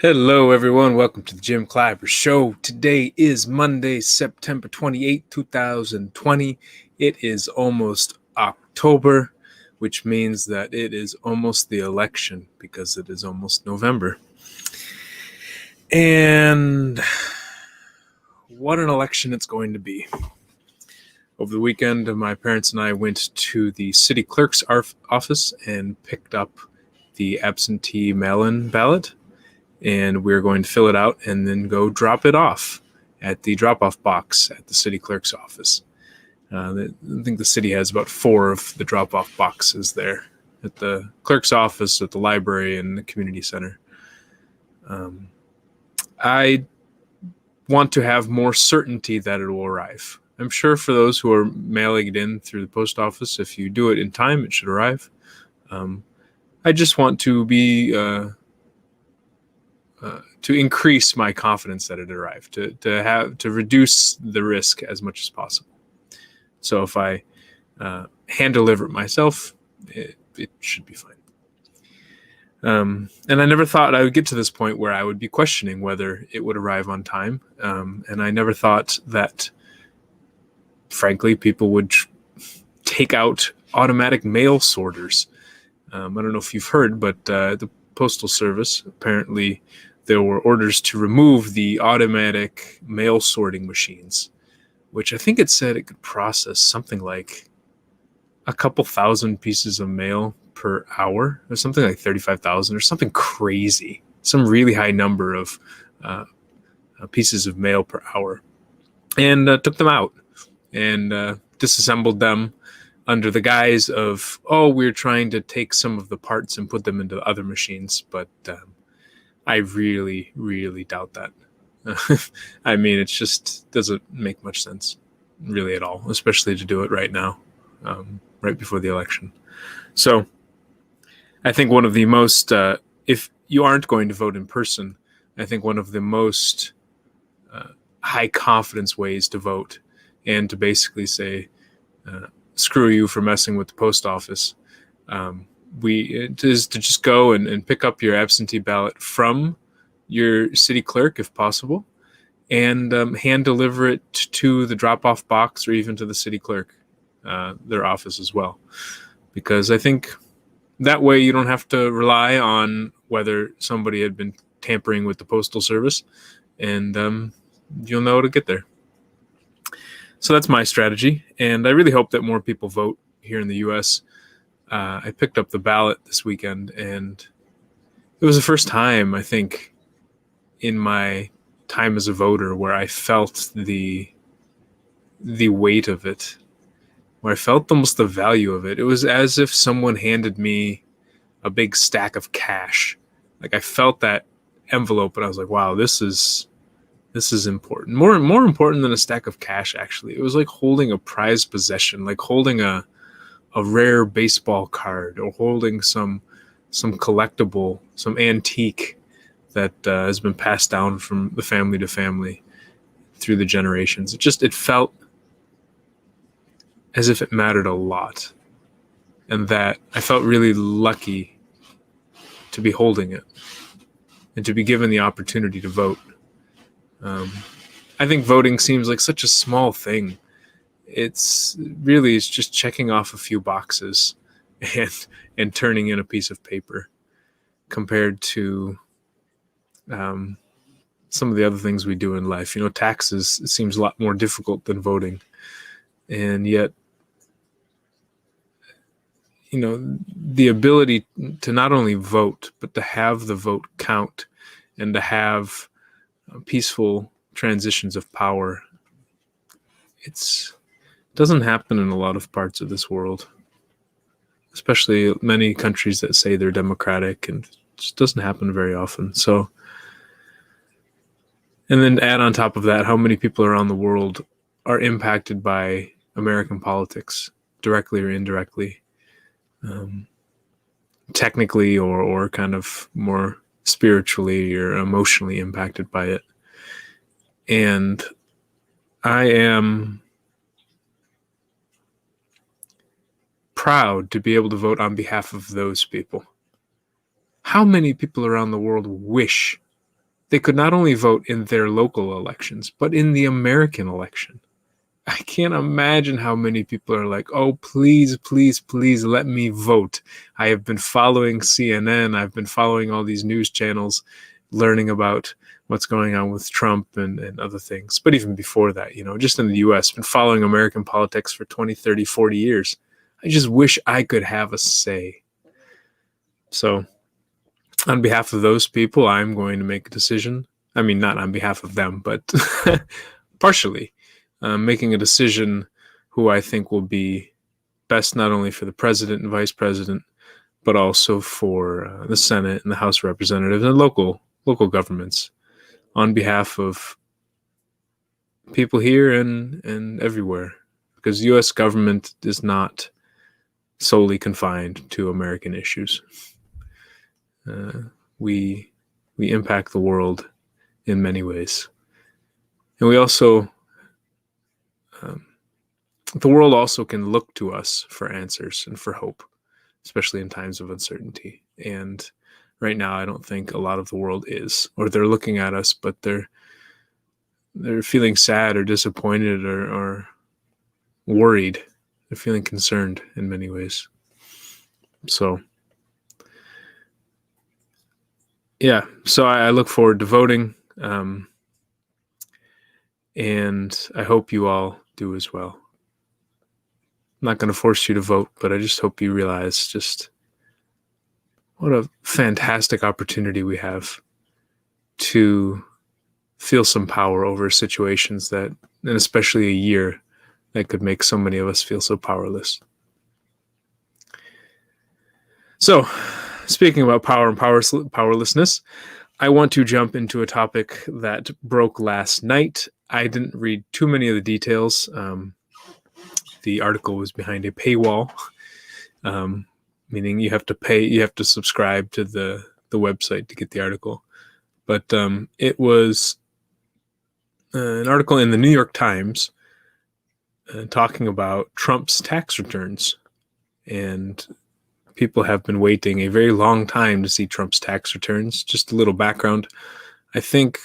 Hello, everyone. Welcome to the Jim Kleiber Show. Today is Monday, September 28, 2020. It is almost October, which means that it is almost the election because it is almost November. And what an election it's going to be. Over the weekend, my parents and I went to the city clerk's office and picked up the absentee mail-in ballot. And we're going to fill it out and then go drop it off at the drop-off box at the city clerk's office. I think the city has about 4 of the drop-off boxes there at the clerk's office, at the library, and the community center. I want to have more certainty that it will arrive. I'm sure for those who are mailing it in through the post office, if you do it in time, it should arrive. I just want to be... to increase my confidence that it arrived, to reduce the risk as much as possible. So if I hand deliver it myself, it should be fine. And I never thought I would get to this point where I would be questioning whether it would arrive on time. And I never thought that, frankly, people would take out automatic mail sorters. I don't know if you've heard, but the Postal Service, apparently there were orders to remove the automatic mail sorting machines, which I think it said it could process something like a couple thousand pieces of mail per hour, or something like 35,000 or something crazy, some really high number of pieces of mail per hour, and took them out and disassembled them under the guise of, we're trying to take some of the parts and put them into other machines. But I really, really doubt that. I mean, it just doesn't make much sense, really, at all, especially to do it right now, right before the election. So I think one of the most, if you aren't going to vote in person, I think one of the most high confidence ways to vote and to basically say, screw you for messing with the post office, is to just go and pick up your absentee ballot from your city clerk, if possible, and hand deliver it to the drop-off box or even to the city clerk, their office as well. Because I think that way you don't have to rely on whether somebody had been tampering with the Postal Service, and you'll know to get there. So that's my strategy, and I really hope that more people vote here in the U.S. I picked up the ballot this weekend, and it was the first time, I think, in my time as a voter where I felt the weight of it, where I felt almost the value of it. It was as if someone handed me a big stack of cash. Like, I felt that envelope, and I was like, wow, this is important. More important than a stack of cash, actually. It was like holding a prized possession, like holding a rare baseball card, or holding some collectible, some antique that has been passed down from the family to family through the generations. It felt as if it mattered a lot, and that I felt really lucky to be holding it and to be given the opportunity to vote. I think voting seems like such a small thing. It's just checking off a few boxes and turning in a piece of paper, compared to some of the other things we do in life. Taxes, it seems a lot more difficult than voting. And yet, the ability to not only vote, but to have the vote count and to have peaceful transitions of power, it doesn't happen in a lot of parts of this world, especially many countries that say they're democratic, and it just doesn't happen very often. So, and then add on top of that, how many people around the world are impacted by American politics, directly or indirectly, technically or kind of more spiritually or emotionally impacted by it. And I am proud to be able to vote on behalf of those people. How many people around the world wish they could not only vote in their local elections, but in the American election. I can't imagine how many people are like, oh, please, please, please let me vote. I have been following CNN. I've been following all these news channels, learning about what's going on with Trump and other things. But even before that, just in the US, been following American politics for 20, 30, 40 years. I just wish I could have a say. So on behalf of those people, I'm going to make a decision. I mean, not on behalf of them, but partially. Making a decision who I think will be best not only for the president and vice president, but also for the Senate and the House of Representatives and local governments on behalf of people here and everywhere. Because U.S. government is not solely confined to American issues. We impact the world in many ways. And we also... the world also can look to us for answers and for hope, especially in times of uncertainty. And right now, I don't think a lot of the world is, or they're looking at us, but they're feeling sad or disappointed or worried. They're feeling concerned in many ways. So, yeah. So I look forward to voting, and I hope you all do as well. I'm not going to force you to vote, but I just hope you realize just what a fantastic opportunity we have to feel some power over situations that, and especially a year, that could make so many of us feel so powerless. So, speaking about power and powerlessness, I want to jump into a topic that broke last night. I didn't read too many of the details. The article was behind a paywall, meaning you have to pay, you have to subscribe to the website to get the article. But it was an article in the New York Times talking about Trump's tax returns. And people have been waiting a very long time to see Trump's tax returns. Just a little background. I think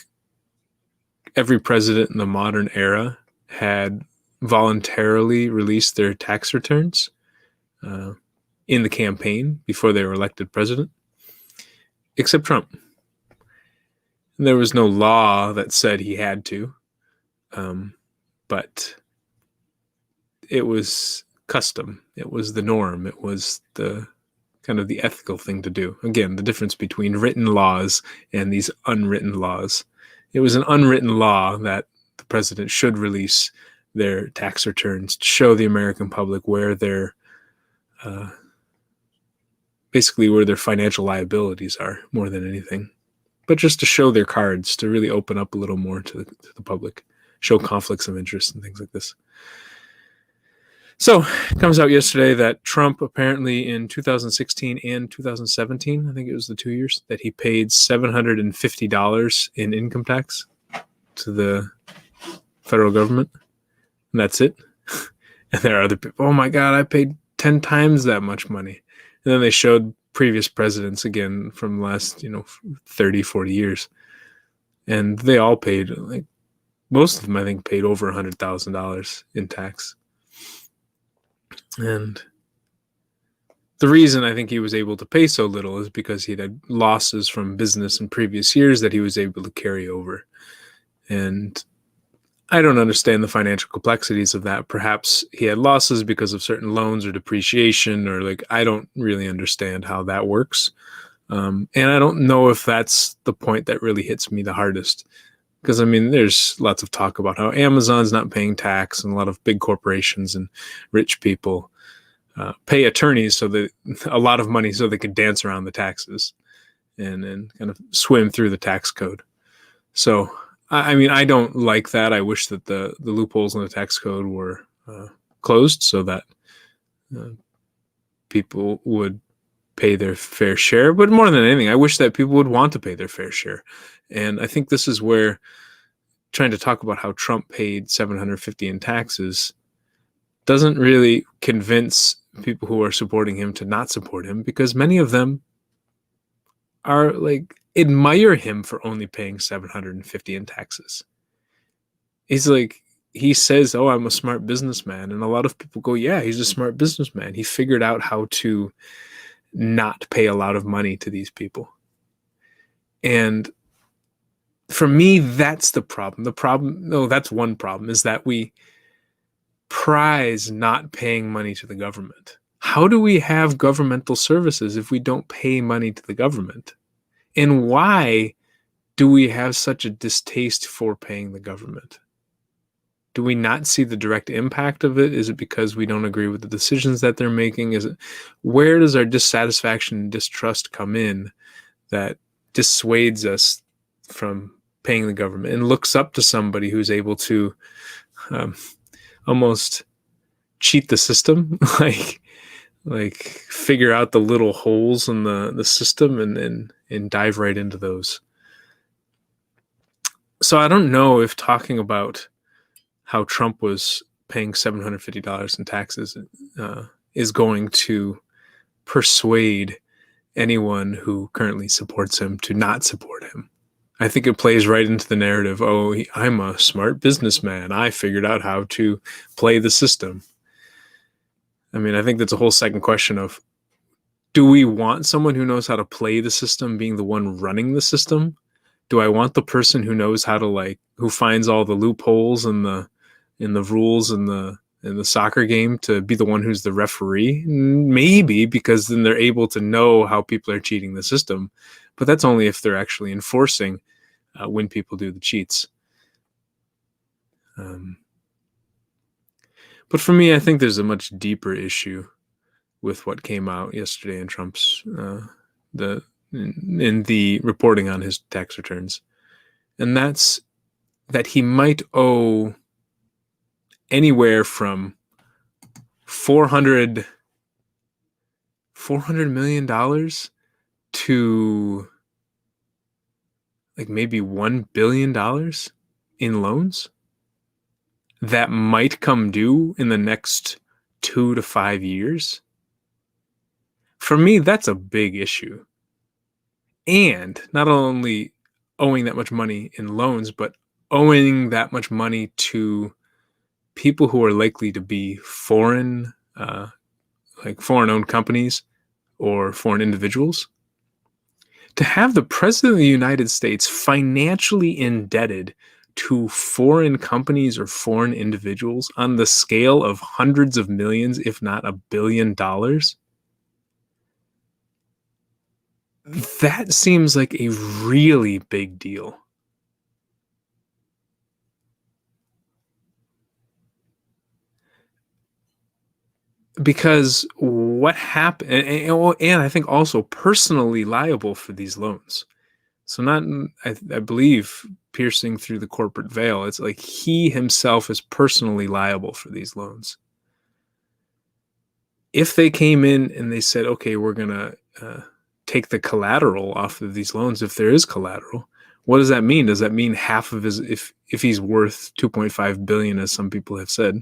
every president in the modern era had voluntarily released their tax returns in the campaign before they were elected president, except Trump. And there was no law that said he had to, but it was custom. It was the norm. It was the kind of the ethical thing to do. Again, the difference between written laws and these unwritten laws. It was an unwritten law that the president should release their tax returns to show the American public where their basically where their financial liabilities are more than anything, but just to show their cards, to really open up a little more to the public, show conflicts of interest and things like this. So it comes out yesterday that Trump apparently in 2016 and 2017, I think it was the 2 years, that he paid $750 in income tax to the federal government. And that's it. And there are other people, oh my God, I paid 10 times that much money. And then they showed previous presidents again from the last, 30, 40 years. And they all paid, like most of them, I think, paid over $100,000 in tax. And the reason I think he was able to pay so little is because he had losses from business in previous years that he was able to carry over. And I don't understand the financial complexities of that. Perhaps he had losses because of certain loans or depreciation, or I don't really understand how that works. And I don't know if that's the point that really hits me the hardest. Because, there's lots of talk about how Amazon's not paying tax, and a lot of big corporations and rich people pay attorneys a lot of money so they could dance around the taxes and kind of swim through the tax code. So, I don't like that. I wish that the loopholes in the tax code were closed so that people would pay their fair share. But more than anything, I wish that people would want to pay their fair share. And I think this is where trying to talk about how Trump paid $750 in taxes doesn't really convince people who are supporting him to not support him, because many of them are admire him for only paying $750 in taxes. He's like, he says, "Oh, I'm a smart businessman," and a lot of people go, "Yeah, he's a smart businessman. He figured out how to not pay a lot of money to these people." And for me, that's the problem. That's one problem, is that we prize not paying money to the government. How do we have governmental services if we don't pay money to the government? And why do we have such a distaste for paying the government? Do we not see the direct impact of it? Is it because we don't agree with the decisions that they're making? Where does our dissatisfaction and distrust come in that dissuades us from paying the government and looks up to somebody who's able to almost cheat the system, like figure out the little holes in the system and dive right into those? So I don't know if talking about how Trump was paying $750 in taxes is going to persuade anyone who currently supports him to not support him. I think it plays right into the narrative. "Oh, I'm a smart businessman. I figured out how to play the system." I mean, I think that's a whole second question of, do we want someone who knows how to play the system being the one running the system? Do I want the person who knows how to, who finds all the loopholes in the rules in the soccer game to be the one who's the referee? Maybe, because then they're able to know how people are cheating the system. But that's only if they're actually enforcing when people do the cheats. But for me, I think there's a much deeper issue with what came out yesterday in Trump's in the reporting on his tax returns, and that's that he might owe anywhere from $400 million to maybe $1 billion in loans that might come due in the next 2 to 5 years. For me, that's a big issue. And not only owing that much money in loans, but owing that much money to people who are likely to be foreign, foreign-owned companies or foreign individuals. To have the President of the United States financially indebted to foreign companies or foreign individuals on the scale of hundreds of millions, if not $1 billion, that seems like a really big deal. Because what happened, and I think also personally liable for these loans. So I believe, piercing through the corporate veil, it's like he himself is personally liable for these loans. If they came in and they said, "Okay, we're going to take the collateral off of these loans," if there is collateral, what does that mean? Does that mean half of his, if he's worth $2.5 billion, as some people have said,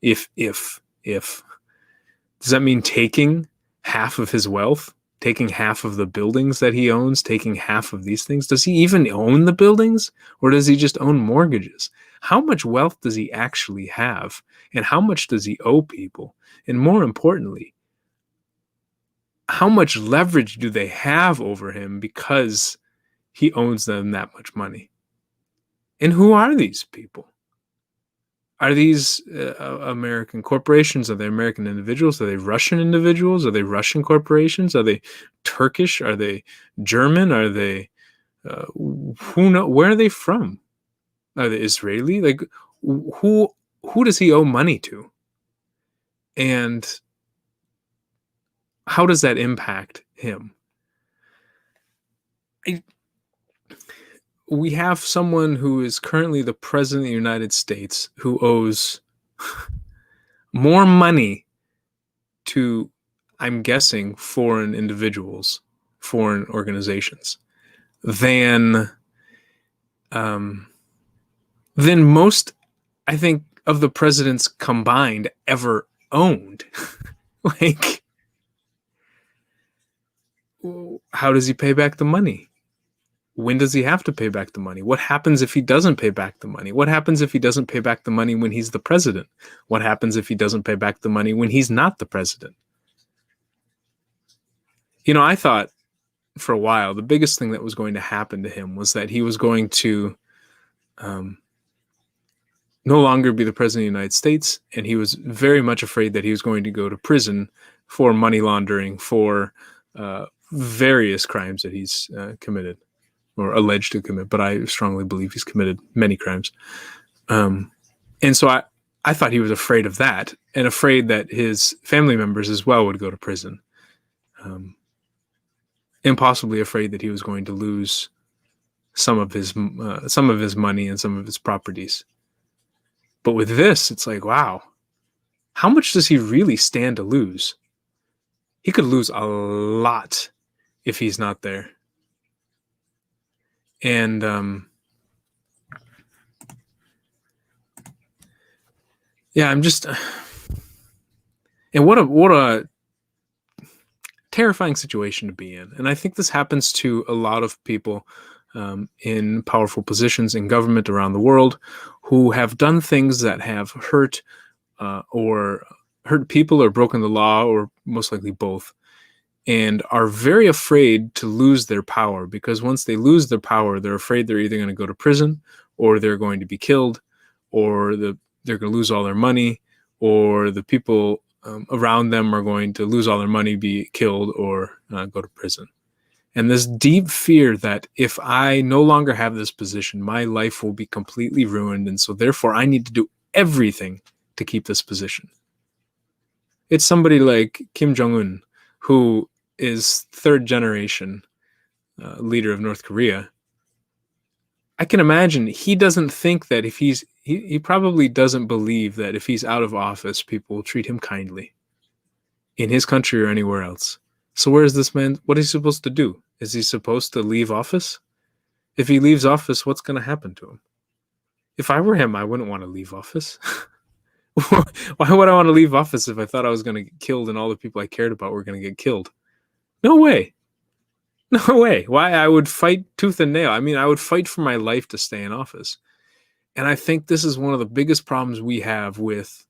if does that mean taking half of his wealth, taking half of the buildings that he owns, taking half of these things? Does he even own the buildings, or does he just own mortgages? How much wealth does he actually have, and how much does he owe people? And more importantly, how much leverage do they have over him because he owns them that much money? And who are these people? Are these American corporations? Are they American individuals? Are they Russian individuals? Are they Russian corporations? Are they Turkish? Are they German? Are they who know? Where are they from? Are they Israeli? Who does he owe money to? And how does that impact him? We have someone who is currently the President of the United States who owes more money to, I'm guessing, foreign individuals, foreign organizations, than most, I think, of the presidents combined ever owned. How does he pay back the money? When does he have to pay back the money? What happens if he doesn't pay back the money? What happens if he doesn't pay back the money when he's the president? What happens if he doesn't pay back the money when he's not the president? I thought for a while the biggest thing that was going to happen to him was that he was going to no longer be the president of the United States, and he was very much afraid that he was going to go to prison for money laundering, for various crimes that he's committed or alleged to commit, but I strongly believe he's committed many crimes. And so I thought he was afraid of that, and afraid that his family members as well would go to prison. And possibly afraid that he was going to lose some of his money and some of his properties. But with this, it's like, wow, how much does he really stand to lose? He could lose a lot if he's not there. And I'm just, and what a terrifying situation to be in. And I think this happens to a lot of people in powerful positions in government around the world who have done things that have hurt people or broken the law, or most likely both, and are very afraid to lose their power, because once they lose their power, they're afraid they're either going to go to prison, or they're going to be killed, or they're going to lose all their money, or the people around them are going to lose all their money, be killed, or go to prison. And this deep fear that if I no longer have this position, my life will be completely ruined, and so therefore I need to do everything to keep this position. It's somebody like Kim Jong-un, who is third generation leader of North Korea. I can imagine he doesn't think that if he probably doesn't believe that if he's out of office, people will treat him kindly in his country or anywhere else. So where is this man? What is he supposed to do? Is he supposed to leave office? If he leaves office, what's going to happen to him? If I were him, I wouldn't want to leave office. Why would I want to leave office if I thought I was going to get killed and all the people I cared about were going to get killed? No way. No way. Why? I would fight tooth and nail. I mean, I would fight for my life to stay in office. And I think this is one of the biggest problems we have with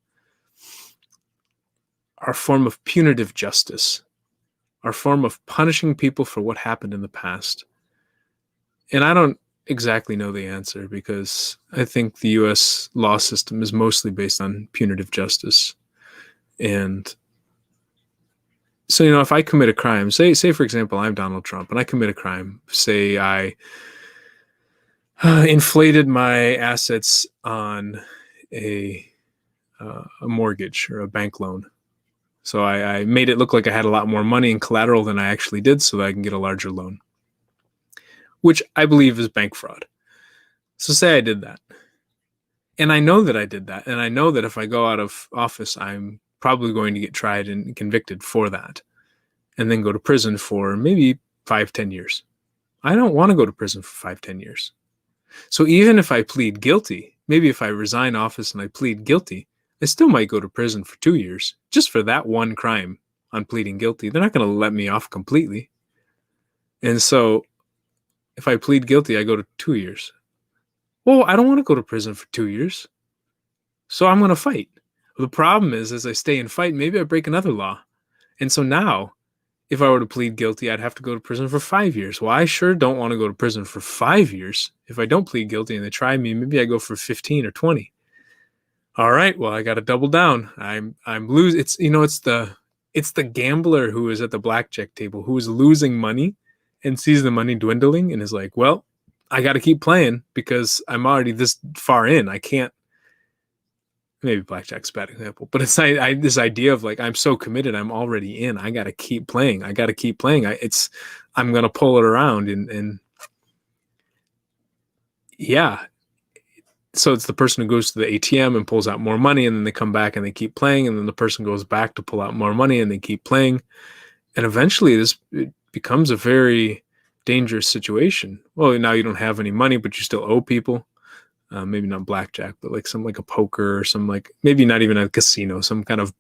our form of punitive justice, our form of punishing people for what happened in the past. And I don't exactly know the answer, because I think the U.S. law system is mostly based on punitive justice. And so, if I commit a crime, say for example, I'm Donald Trump and I commit a crime, say I inflated my assets on a mortgage or a bank loan. So I made it look like I had a lot more money in collateral than I actually did so that I can get a larger loan, which I believe is bank fraud. So say I did that. And I know that I did that. And I know that if I go out of office, I'm probably going to get tried and convicted for that, and then go to prison for maybe 5-10 years. I don't want to go to prison for 5-10 years. So even if I plead guilty, maybe if I resign office and I plead guilty, I still might go to prison for 2 years just for that one crime on pleading guilty. They're not going to let me off completely. And so if I plead guilty, I go to 2 years. Well, I don't want to go to prison for 2 years. So I'm going to fight. The problem is, as I stay and fight, maybe I break another law. And so now, if I were to plead guilty, I'd have to go to prison for 5 years. Well, I sure don't want to go to prison for 5 years. If I don't plead guilty and they try me, maybe I go for 15 or 20. All right, well, I got to double down. I'm losing. It's the gambler who is at the blackjack table who is losing money and sees the money dwindling and is like, well, I got to keep playing because I'm already this far in. I can't. Maybe blackjack's a bad example, but it's this idea of like, I'm so committed, I'm already in. I got to keep playing. I'm going to pull it around and yeah. So it's the person who goes to the ATM and pulls out more money, and then they come back and they keep playing, and then the person goes back to pull out more money and they keep playing. And eventually it becomes a very dangerous situation. Well, now you don't have any money, but you still owe people. Maybe not blackjack, but like a poker or maybe not even a casino, some kind of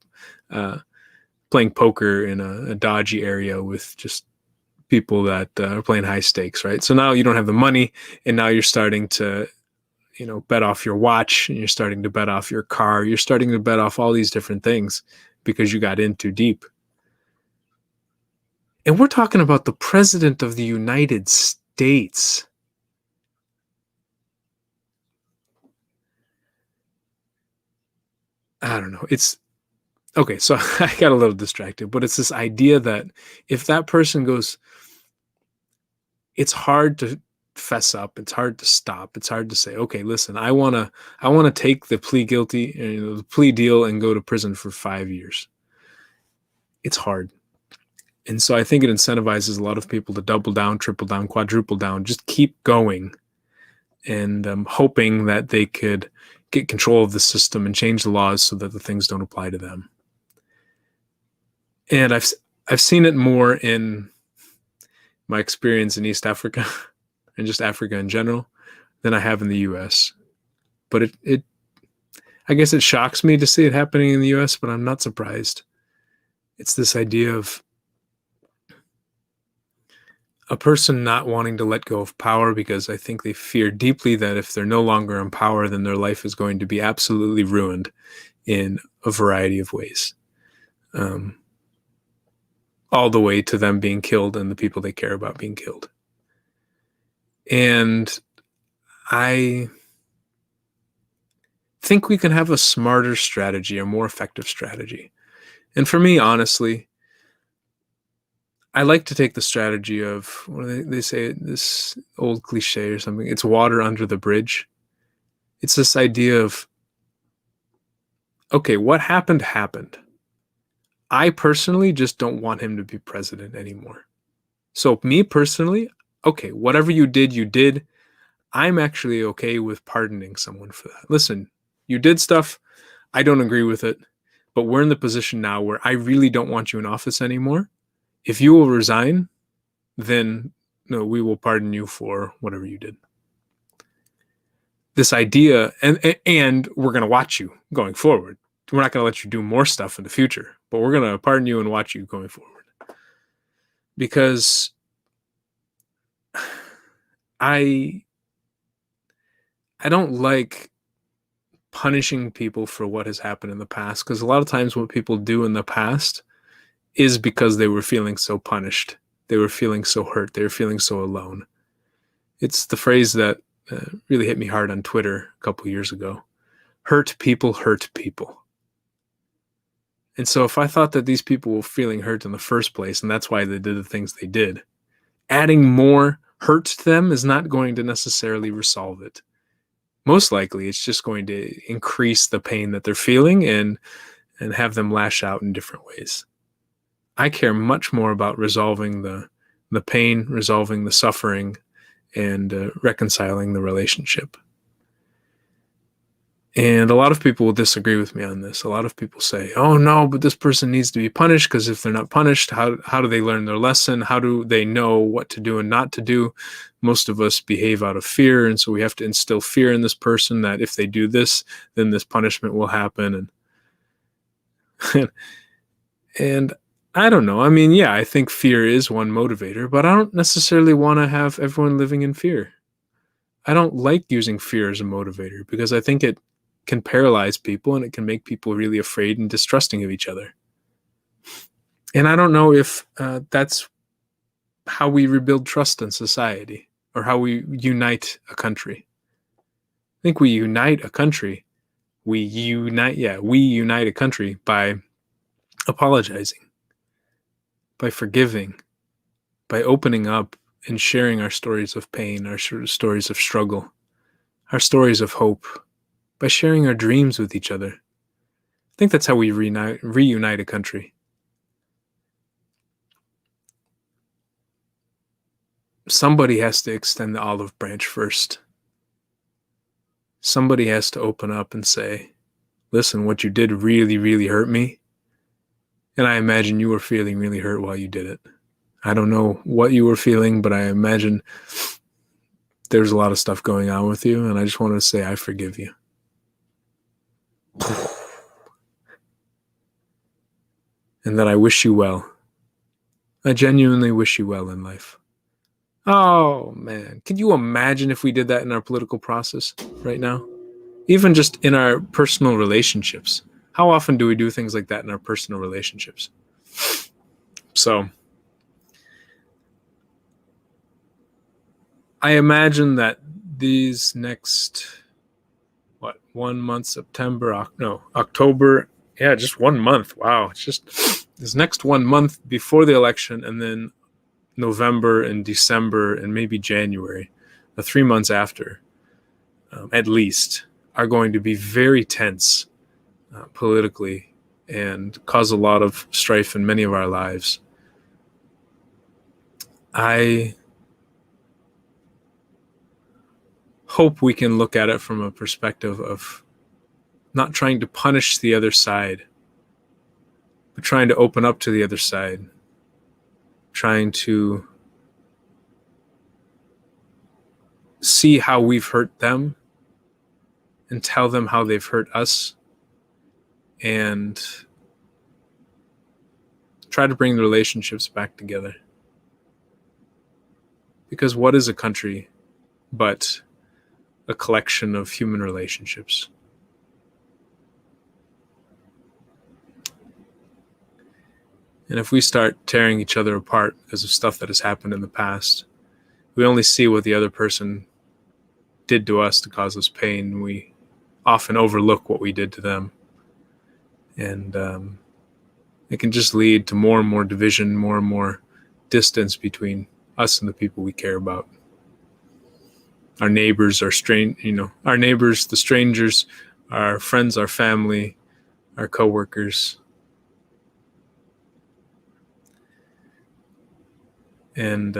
playing poker in a dodgy area with just people that are playing high stakes, right? So now you don't have the money, and now you're starting to, bet off your watch, and you're starting to bet off your car. You're starting to bet off all these different things because you got in too deep. And we're talking about the president of the United States. I don't know. It's okay. So I got a little distracted, but it's this idea that if that person goes, it's hard to fess up. It's hard to stop. It's hard to say, okay, listen, I want to take the plea guilty, the plea deal, and go to prison for 5 years. It's hard. And so I think it incentivizes a lot of people to double down, triple down, quadruple down, just keep going, and hoping that they could get control of the system and change the laws so that the things don't apply to them. And I've seen it more in my experience in East Africa and just Africa in general than I have in the US. But it I guess it shocks me to see it happening in the US, but I'm not surprised. It's this idea of a person not wanting to let go of power because I think they fear deeply that if they're no longer in power, then their life is going to be absolutely ruined in a variety of ways. All the way to them being killed and the people they care about being killed. And I think we can have a smarter strategy, a more effective strategy. And for me, honestly, I like to take the strategy of, what do they say, this old cliche or something, it's water under the bridge. It's this idea of, okay, what happened. I personally just don't want him to be president anymore. So me personally, okay, whatever you did, you did. I'm actually okay with pardoning someone for that. Listen, you did stuff. I don't agree with it, but we're in the position now where I really don't want you in office anymore. If you will resign, then no, we will pardon you for whatever you did. This idea, and we're going to watch you going forward. We're not going to let you do more stuff in the future, but we're going to pardon you and watch you going forward. Because I don't like punishing people for what has happened in the past, because a lot of times what people do in the past is because they were feeling so punished. They were feeling so hurt. They were feeling so alone. It's the phrase that really hit me hard on Twitter a couple years ago. Hurt people hurt people. And so if I thought that these people were feeling hurt in the first place, and that's why they did the things they did, adding more hurt to them is not going to necessarily resolve it. Most likely, it's just going to increase the pain that they're feeling and have them lash out in different ways. I care much more about resolving the pain, resolving the suffering, and reconciling the relationship. And a lot of people will disagree with me on this. A lot of people say, oh no, but this person needs to be punished, because if they're not punished, how do they learn their lesson? How do they know what to do and not to do? Most of us behave out of fear, and so we have to instill fear in this person that if they do this, then this punishment will happen. And I don't know. I mean, yeah, I think fear is one motivator, but I don't necessarily want to have everyone living in fear. I don't like using fear as a motivator, because I think it can paralyze people and it can make people really afraid and distrusting of each other. And I don't know if that's how we rebuild trust in society, or how we unite a country. I think we unite a country. We unite a country by apologizing, by forgiving, by opening up and sharing our stories of pain, our stories of struggle, our stories of hope, by sharing our dreams with each other. I think that's how we reunite a country. Somebody has to extend the olive branch first. Somebody has to open up and say, listen, what you did really, really hurt me. And I imagine you were feeling really hurt while you did it. I don't know what you were feeling, but I imagine there's a lot of stuff going on with you. And I just wanted to say, I forgive you. And that I wish you well. I genuinely wish you well in life. Oh, man. Could you imagine if we did that in our political process right now? Even just in our personal relationships. How often do we do things like that in our personal relationships? So, I imagine that these next, 1 month, October. Yeah, just 1 month. Wow. It's just this next 1 month before the election, and then November and December and maybe January, the 3 months after, at least, are going to be very tense politically and cause a lot of strife in many of our lives. I hope we can look at it from a perspective of not trying to punish the other side, but trying to open up to the other side, trying to see how we've hurt them and tell them how they've hurt us, and try to bring the relationships back together. Because what is a country but a collection of human relationships? And if we start tearing each other apart because of stuff that has happened in the past, we only see what the other person did to us to cause us pain. We often overlook what we did to them. And it can just lead to more and more division, more and more distance between us and the people we care about. Our neighbors, our neighbors, the strangers, our friends, our family, our coworkers. And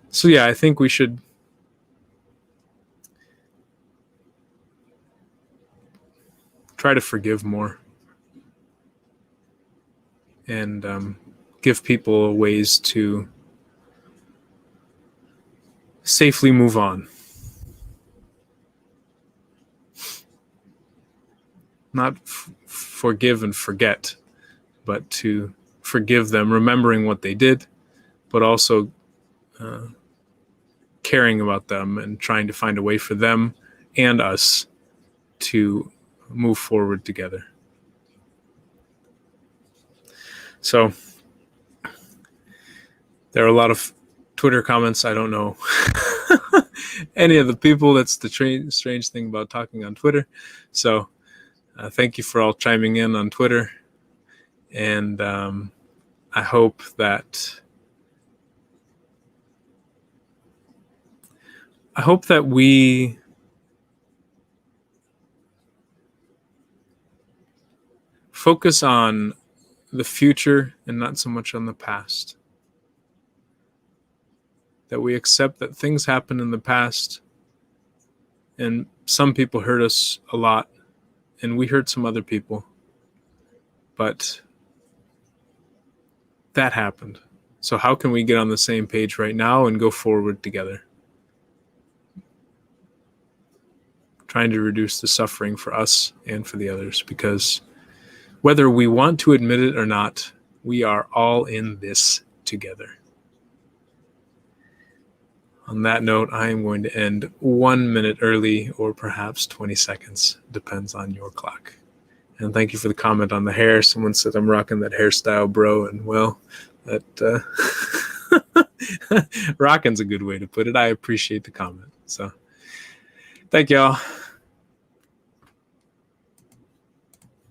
so, yeah, I think we should try to forgive more and give people ways to safely move on. Not forgive and forget, but to forgive them, remembering what they did, but also caring about them and trying to find a way for them and us to move forward together. So there are a lot of Twitter comments. I don't know any of the people. That's the strange thing about talking on Twitter. So thank you for all chiming in on Twitter. And I hope that we focus on the future and not so much on the past. That we accept that things happen in the past, and some people hurt us a lot, and we hurt some other people. But that happened. So how can we get on the same page right now and go forward together? Trying to reduce the suffering for us and for the others, because whether we want to admit it or not, we are all in this together. On that note, I am going to end 1 minute early, or perhaps 20 seconds, depends on your clock. And thank you for the comment on the hair. Someone said I'm rocking that hairstyle, bro. And well, that rocking's a good way to put it. I appreciate the comment. So thank y'all.